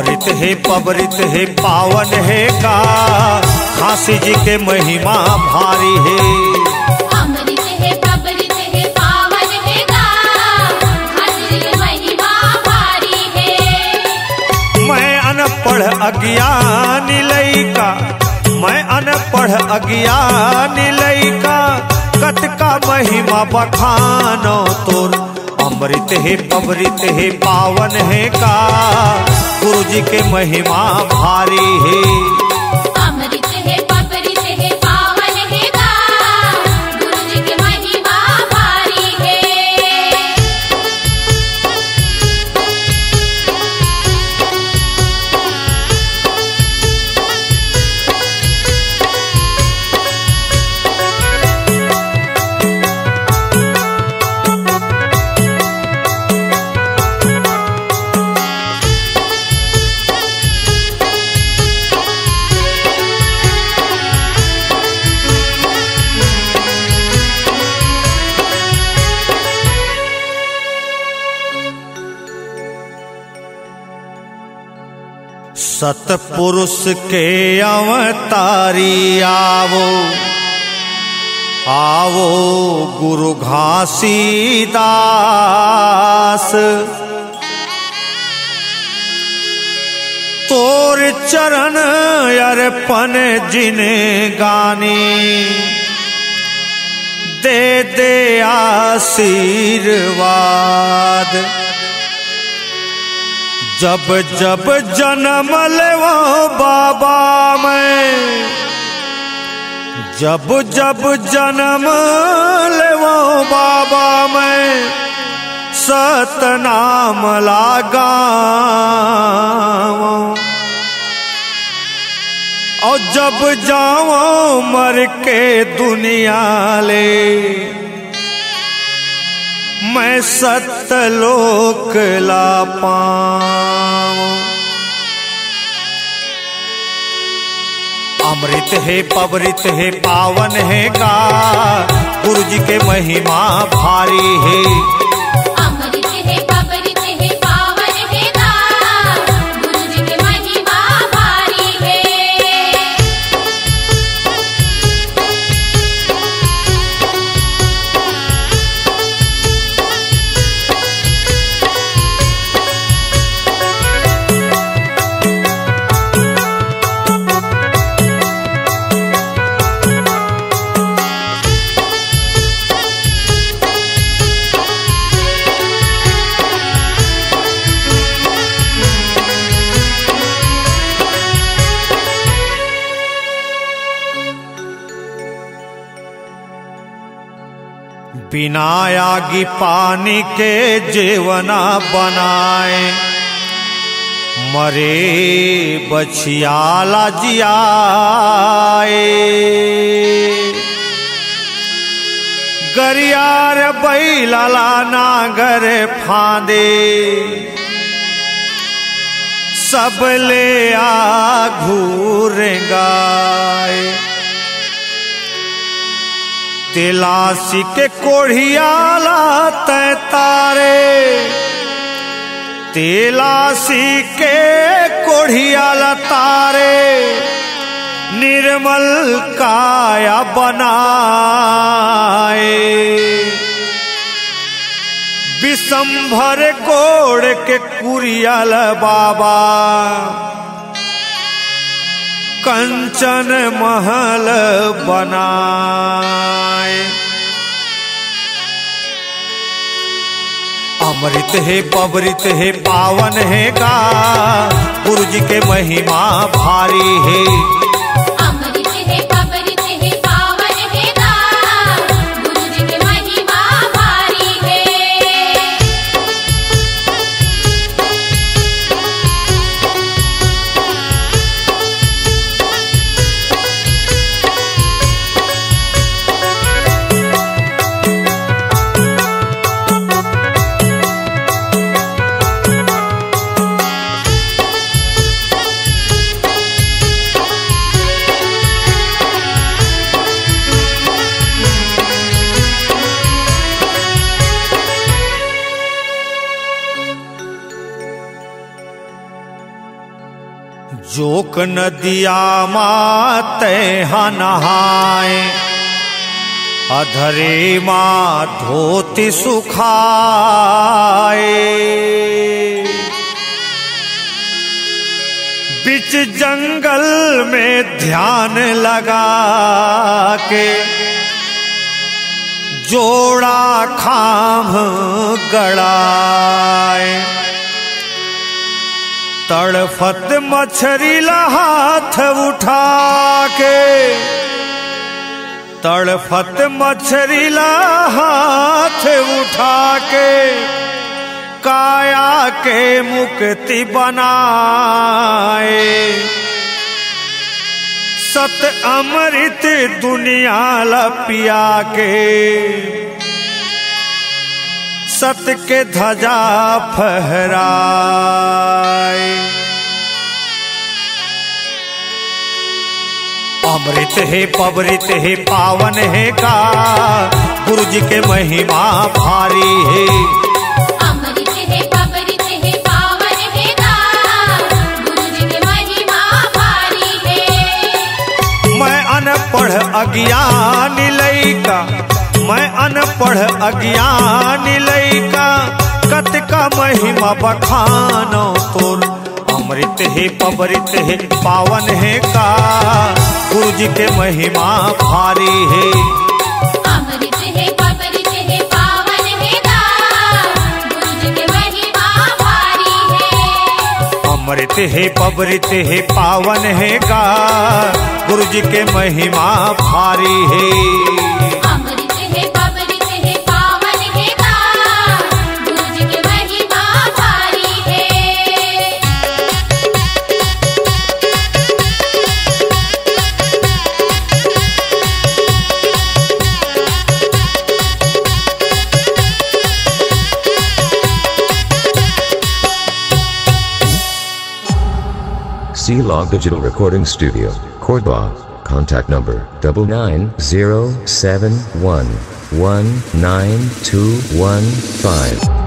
अमृत है पवृत है पावन है का खासी जी के महिमा भारी है। अमृत है पवृत है पावन है का खासी जी की महिमा भारी है। मैं अनपढ़ अज्ञानी लइका, मैं अनपढ़ अज्ञानी लइका कत का महिमा बखानो तोर। अमृत है पवृत है पावन है का गुरु जी के महिमा भारी है। अमृत है पवृत है पावन है का गुरु जी की महिमा भारी है। सतपुरुष के अवतारी आवो, आवो गुरु घासीदास। तोर चरण अर्पण जिन गानी, दे दे आशीर्वाद। जब जब जन्म लेवो बाबा मैं, जब जब जन्म लेवो बाबा मैं सतनाम लगावो। और जब जाओ मर के दुनिया ले, मैं सतलोक ला पाऊं। अमृत है पवृत है पावन है का गुरु जी के महिमा भारी है। अमृत है पवृत है पावन है का गुरु जी की महिमा भारी है। बिना आगी पानी के जीवना बनाए, मरे बछियाला जियाए। गरियार बैलाला नागर फांदे, सब ले आ घूरेंगाए। तिलासी के कोढ़ियाला तै तारे, तिलासी के कोढ़ियाला तारे। निर्मल काया बनाए, विशंभर कोड़ के कुरियल बाबा। कंचन महल बनाए। अमृत है पवृत है पावन है का गुरु जी के महिमा भारी है। अमृत है पवृत है पावन है का गुरु जी की महिमा भारी है। जोक नदिया माते नहाए, अधरे माँ धोती सुखाए। बीच जंगल में ध्यान लगा के, जोड़ा खाम गड़ाए। तड़फत मछरी ला हाथ उठा के, तड़फत मछरी ला हाथ उठा के, काया के मुक्ति बनाए। सत अमृत दुनिया ला पिया के, सत के ध्वजा फहराए। अमृत है पवृत है पावन है का, गुरु जी के महिमा भारी है। अमृत है पवृत है पावन है का, गुरु जी के महिमा भारी है। मैं अनपढ़ अज्ञान लइका, मैं अनपढ़ अज्ञान लइका, कत का महिमा बखानो तोर। अमृत है पवृत है पावन है का, गुरु जी के महिमा भारी है। अमृत है पवृत है पावन है का, गुरु जी के महिमा भारी है। अमृत है पवृत है पावन है का, गुरु जी के महिमा भारी है। अमृत है पवृत है पावन है का, गुरु जी के महिमा भारी है। C-Log Digital Recording Studio, Cordoba. Contact number 9907119215.